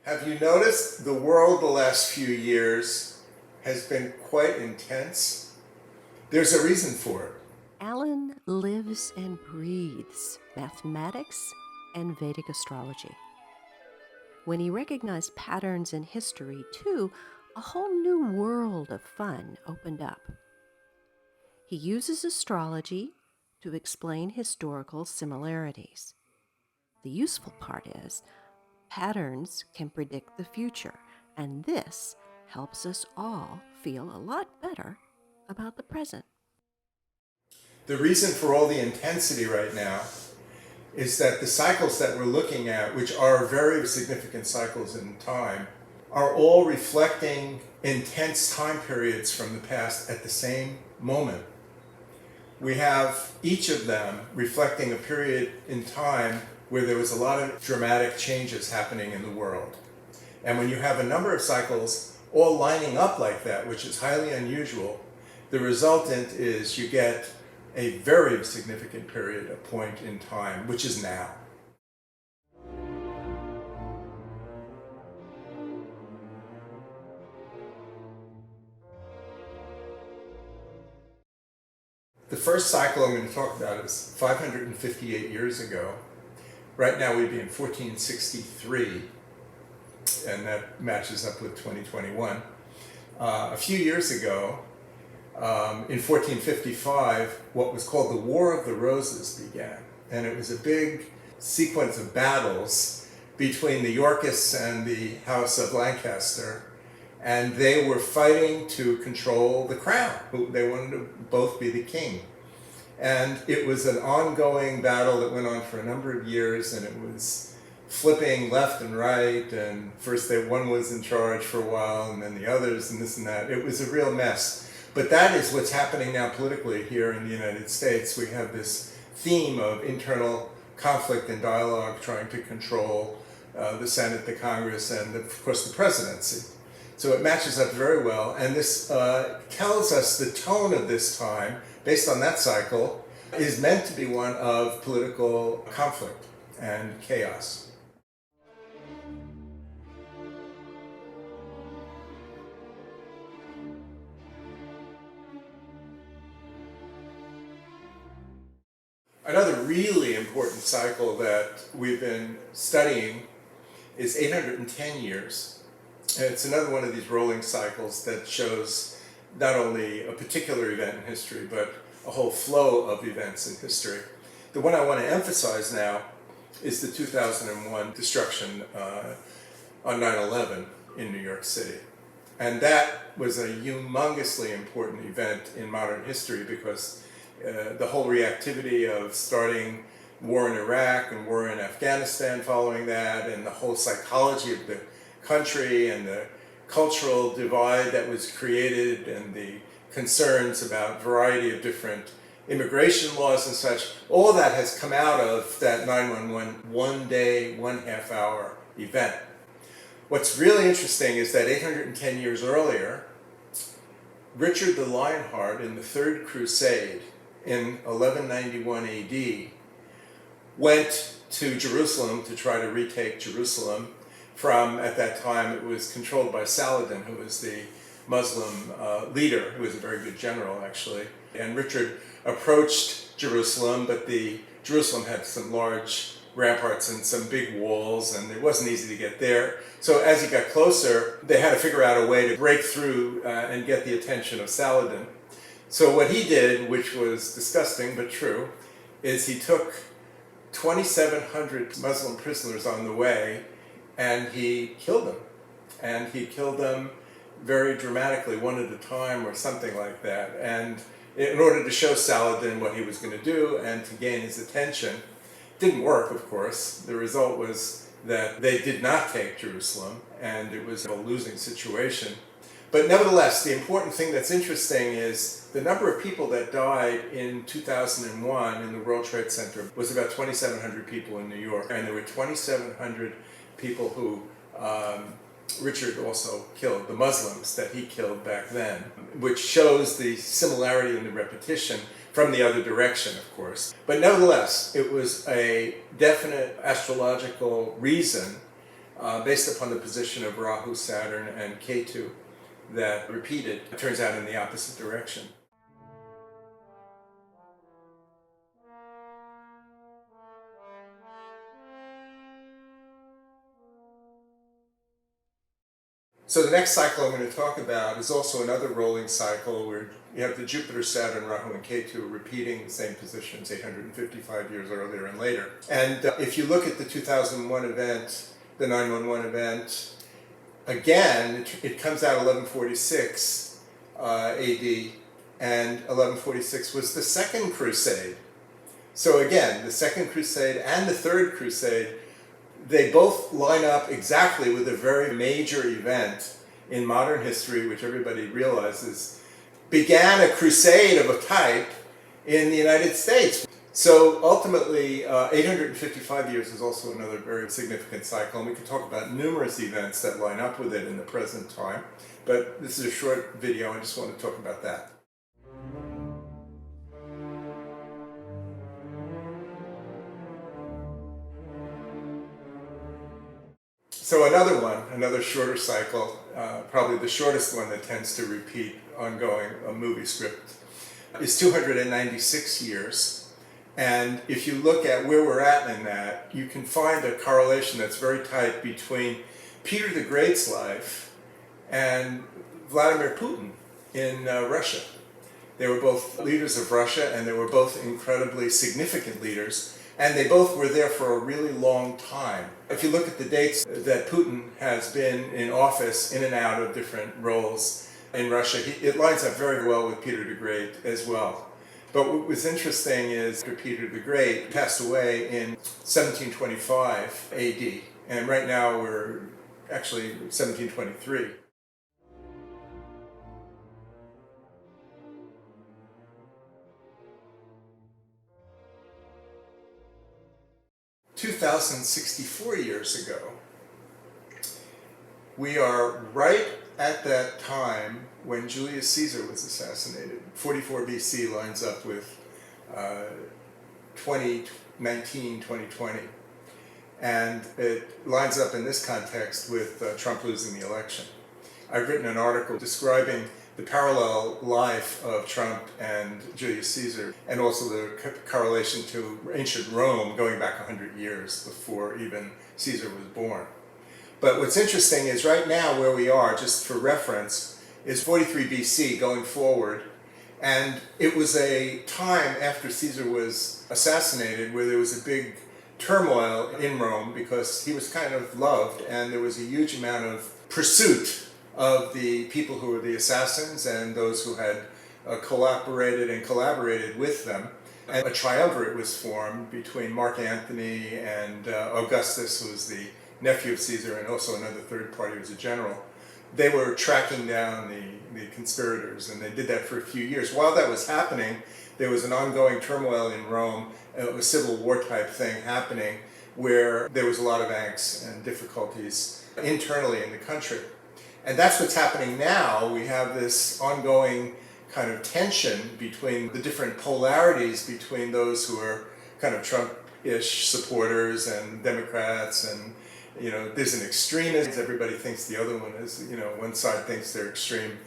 Have you noticed the world the last few years has been quite intense? There's a reason for it. Alan lives and breathes mathematics and Vedic astrology. When he recognized patterns in history, too, a whole new world of fun opened up. He uses astrology to explain historical similarities. The useful part is, patterns can predict the future, and this helps us all feel a lot better about the present. The reason for all the intensity right now is that the cycles that we're looking at, which are very significant cycles in time, are all reflecting intense time periods from the past at the same moment. We have each of them reflecting a period in time where there was a lot of dramatic changes happening in the world. And when you have a number of cycles all lining up like that, which is highly unusual, the resultant is you get a very significant period, a point in time, which is now. The first cycle I'm going to talk about is 558 years ago. Right now we'd be in 1463, and that matches up with 2021. A few years ago, in 1455, what was called the War of the Roses began. And it was a big sequence of battles between the Yorkists and the House of Lancaster. And they were fighting to control the crown. They wanted to both be the king. And it was an ongoing battle that went on for a number of years, and it was flipping left and right, and first one was in charge for a while, and then the others, and this and that. It was a real mess. But that is what's happening now politically here in the United States. We have this theme of internal conflict and dialogue trying to control the Senate, the Congress, and of course the presidency. So it matches up very well, and this tells us the tone of this time, based on that cycle, is meant to be one of political conflict and chaos. Another really important cycle that we've been studying is 810 years. And it's another one of these rolling cycles that shows not only a particular event in history, but a whole flow of events in history. The one I want to emphasize now is the 2001 destruction on 9/11 in New York City. And that was a humongously important event in modern history because the whole reactivity of starting war in Iraq and war in Afghanistan following that, and the whole psychology of the country and the cultural divide that was created, and the concerns about a variety of different immigration laws and such, all of that has come out of that 9/11 one day, 1/2 hour event. What's really interesting is that 810 years earlier, Richard the Lionheart in the Third Crusade in 1191 AD went to Jerusalem to try to retake Jerusalem from, at that time, it was controlled by Saladin, who was the Muslim leader, who was a very good general, actually. And Richard approached Jerusalem, but Jerusalem had some large ramparts and some big walls, and it wasn't easy to get there. So as he got closer, they had to figure out a way to break through and get the attention of Saladin. So what he did, which was disgusting but true, is he took 2,700 Muslim prisoners on the way, and he killed them. And he killed them very dramatically, one at a time or something like that. And in order to show Saladin what he was going to do and to gain his attention. Didn't work, of course. The result was that they did not take Jerusalem, and it was a losing situation. But nevertheless, the important thing that's interesting is the number of people that died in 2001 in the World Trade Center was about 2,700 people in New York, and there were 2,700 people who Richard also killed, the Muslims that he killed back then, which shows the similarity in the repetition from the other direction, of course. But nevertheless, it was a definite astrological reason based upon the position of Rahu, Saturn, and KETU that repeated, it turns out, in the opposite direction. So the next cycle I'm going to talk about is also another rolling cycle where you have the Jupiter, Saturn, Rahu, and Ketu repeating the same positions 855 years earlier and later. And if you look at the 2001 event, the 911 event, again, it comes out 1146 AD, and 1146 was the second crusade. So again, the second crusade and the third crusade, they both line up exactly with a very major event in modern history, which everybody realizes began a crusade of a type in the United States. So ultimately, 855 years is also another very significant cycle, and we can talk about numerous events that line up with it in the present time. But this is a short video, I just want to talk about that. So another shorter cycle, probably the shortest one that tends to repeat ongoing a movie script, is 296 years. And if you look at where we're at in that, you can find a correlation that's very tight between Peter the Great's life and Vladimir Putin in Russia. They were both leaders of Russia, and they were both incredibly significant leaders. And they both were there for a really long time. If you look at the dates that Putin has been in office, in and out of different roles in Russia, it lines up very well with Peter the Great as well. But what was interesting is Peter the Great passed away in 1725 AD, and right now we're actually 1723. 2,064 years ago, we are right at that time when Julius Caesar was assassinated. 44 BC lines up with 2019, 2020. And it lines up in this context with Trump losing the election. I've written an article describing the parallel life of Trump and Julius Caesar, and also the correlation to ancient Rome going back 100 years before even Caesar was born. But what's interesting is right now where we are, just for reference, is 43 BC going forward. And it was a time after Caesar was assassinated where there was a big turmoil in Rome because he was kind of loved, and there was a huge amount of pursuit of the people who were the assassins and those who had cooperated and collaborated with them. And a triumvirate was formed between Mark Antony and Augustus, who was the nephew of Caesar, and also another third party who was a general. They were tracking down the conspirators, and they did that for a few years. While that was happening, there was an ongoing turmoil in Rome, a civil war type thing happening, where there was a lot of angst and difficulties internally in the country. And that's what's happening now. We have this ongoing kind of tension between the different polarities between those who are kind of Trump-ish supporters and Democrats, and there's an extremist. Everybody thinks the other one is, one side thinks they're extreme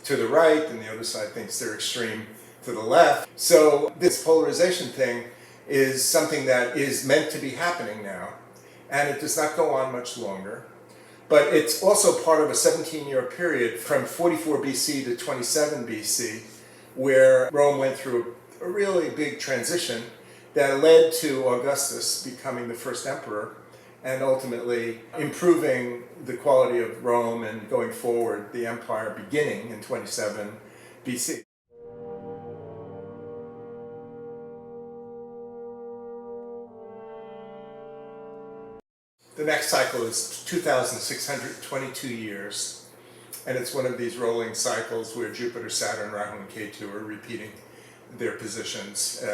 to the right and the other side thinks they're extreme to the left. So this polarization thing is something that is meant to be happening now, and it does not go on much longer. But it's also part of a 17-year period from 44 BC to 27 BC, where Rome went through a really big transition that led to Augustus becoming the first emperor and ultimately improving the quality of Rome and going forward the empire beginning in 27 BC. The next cycle is 2,622 years, and it's one of these rolling cycles where Jupiter, Saturn, Rahu, and Ketu are repeating their positions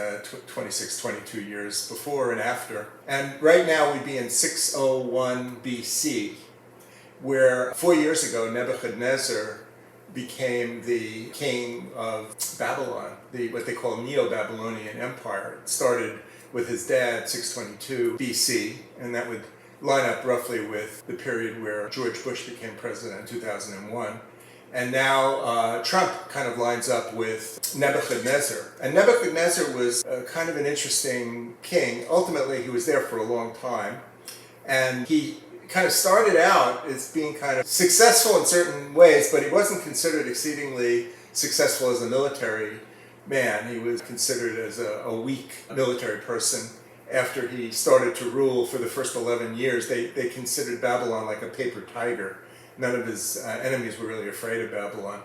26, 22 years before and after. And right now we'd be in 601 BC, where 4 years ago Nebuchadnezzar became the king of Babylon, what they call Neo-Babylonian Empire. It started with his dad, 622 BC, and that would line up roughly with the period where George Bush became president in 2001. And now Trump kind of lines up with Nebuchadnezzar. And Nebuchadnezzar was kind of an interesting king. Ultimately, he was there for a long time. And he kind of started out as being kind of successful in certain ways, but he wasn't considered exceedingly successful as a military man. He was considered as a weak military person. After he started to rule for the first 11 years, they considered Babylon like a paper tiger. None of his enemies were really afraid of Babylon.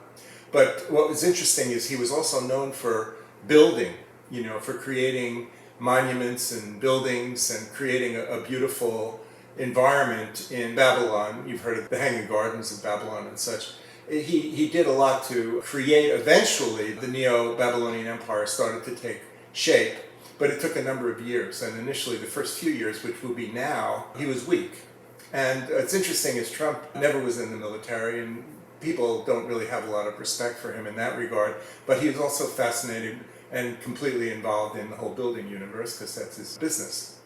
But what was interesting is he was also known for building, for creating monuments and buildings and creating a beautiful environment in Babylon. You've heard of the Hanging Gardens of Babylon and such. He did a lot to create. Eventually, the Neo-Babylonian Empire started to take shape, but it took a number of years. And initially, the first few years, which will be now, he was weak. And it's interesting is Trump never was in the military, and people don't really have a lot of respect for him in that regard, but he was also fascinated and completely involved in the whole building universe because that's his business.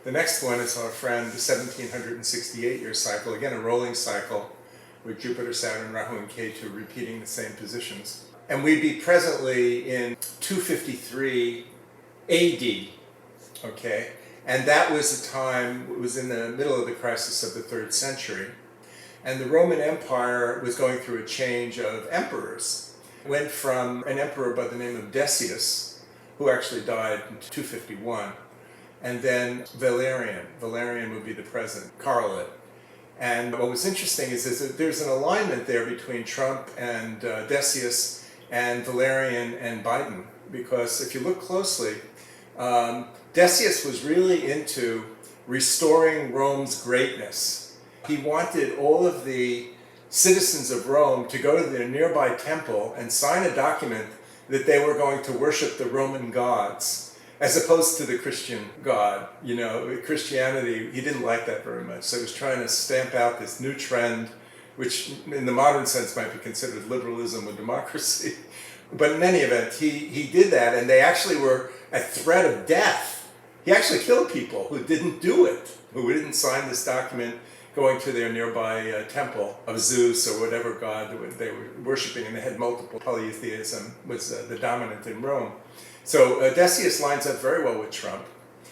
The next one is our friend, the 1768-year cycle, again a rolling cycle with Jupiter, Saturn, Rahu, and KETU repeating the same positions. And we'd be presently in 253 AD, okay? And that was the time, it was in the middle of the crisis of the 3rd century. And the Roman Empire was going through a change of emperors. It went from an emperor by the name of Decius, who actually died in 251, and then Valerian. Valerian would be the present correlate. And what was interesting is that there's an alignment there between Trump and Decius and Valerian and Biden, because if you look closely, Decius was really into restoring Rome's greatness. He wanted all of the citizens of Rome to go to their nearby temple and sign a document that they were going to worship the Roman gods, as opposed to the Christian God. Christianity, he didn't like that very much, so he was trying to stamp out this new trend, which in the modern sense might be considered liberalism or democracy. But in any event, he did that, and they actually were at threat of death. He actually killed people who didn't do it, who didn't sign this document going to their nearby temple of Zeus or whatever god they were worshiping, and they had multiple. Polytheism was the dominant in Rome. So Decius lines up very well with Trump,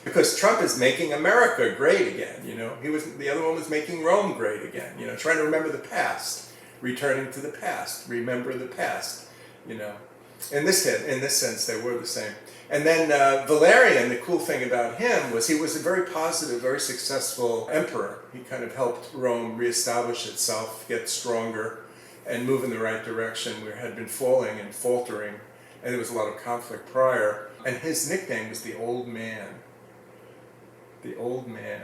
because Trump is making America great again. The other one was making Rome great again. Trying to remember the past, returning to the past, remember the past. In this sense, they were the same. And then Valerian, the cool thing about him was he was a very positive, very successful emperor. He kind of helped Rome reestablish itself, get stronger, and move in the right direction, where it had been falling and faltering. And there was a lot of conflict prior, and his nickname was the Old Man. The Old Man.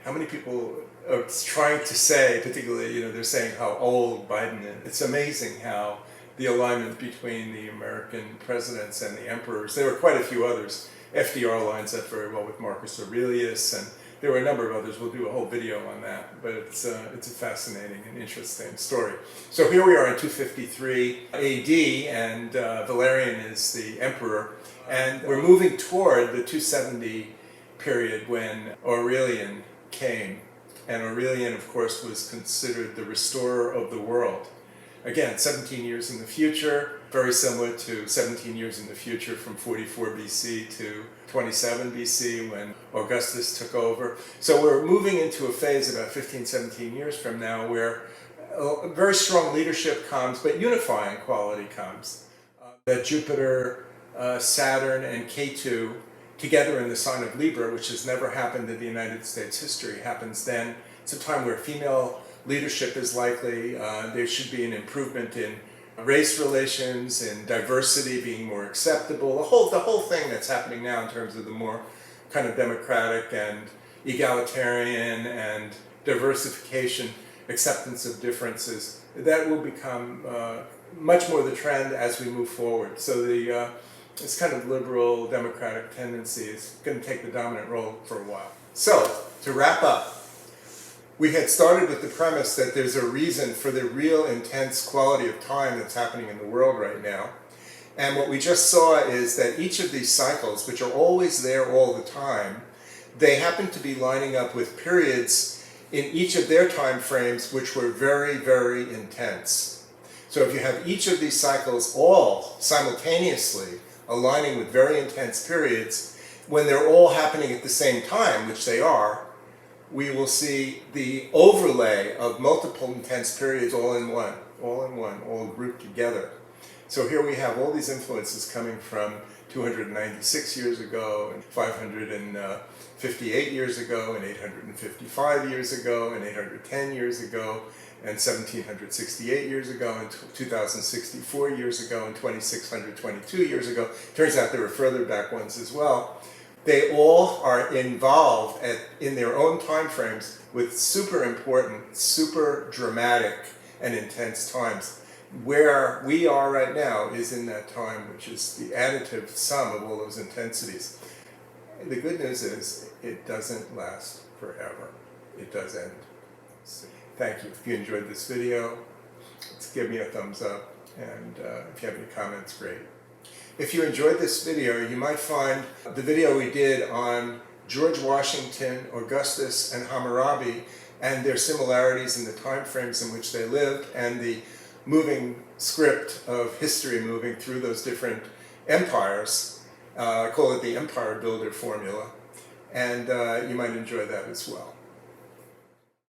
How many people are trying to say, particularly, they're saying how old Biden is. It's amazing how the alignment between the American presidents and the emperors, there were quite a few others. FDR lines up very well with Marcus Aurelius, and there were a number of others. We'll do a whole video on that, but it's a fascinating and interesting story. So here we are in 253 AD, and Valerian is the emperor, and we're moving toward the 270 period when Aurelian came. And Aurelian, of course, was considered the restorer of the world. Again, 17 years in the future, very similar to 17 years in the future from 44 BC to 27 BC when Augustus took over. So we're moving into a phase about 15, 17 years from now where very strong leadership comes, but unifying quality comes. That Jupiter, Saturn, and KETU together in the sign of Libra, which has never happened in the United States history, happens then. It's a time where female leadership is likely. There should be an improvement in race relations, in diversity being more acceptable. The whole thing that's happening now in terms of the more kind of democratic and egalitarian and diversification, acceptance of differences, that will become much more the trend as we move forward. So this kind of liberal democratic tendency is going to take the dominant role for a while. So, to wrap up, we had started with the premise that there's a reason for the real intense quality of time that's happening in the world right now. And what we just saw is that each of these cycles, which are always there all the time, they happen to be lining up with periods in each of their time frames which were very, very intense. So if you have each of these cycles all simultaneously aligning with very intense periods, when they're all happening at the same time, which they are, we will see the overlay of multiple intense periods all grouped together. So here we have all these influences coming from 296 years ago, and 558 years ago, and 855 years ago, and 810 years ago, and 1768 years ago, and 2064 years ago, and 2622 years ago. Turns out there were further back ones as well. They all are involved in their own time frames with super important, super dramatic, and intense times. Where we are right now is in that time, which is the additive sum of all those intensities. The good news is it doesn't last forever. It does end. Thank you. If you enjoyed this video, give me a thumbs up, and if you have any comments, great. If you enjoyed this video, you might find the video we did on George Washington, Augustus, and Hammurabi, and their similarities in the time frames in which they lived, and the moving script of history moving through those different empires. I call it the empire builder formula, and you might enjoy that as well.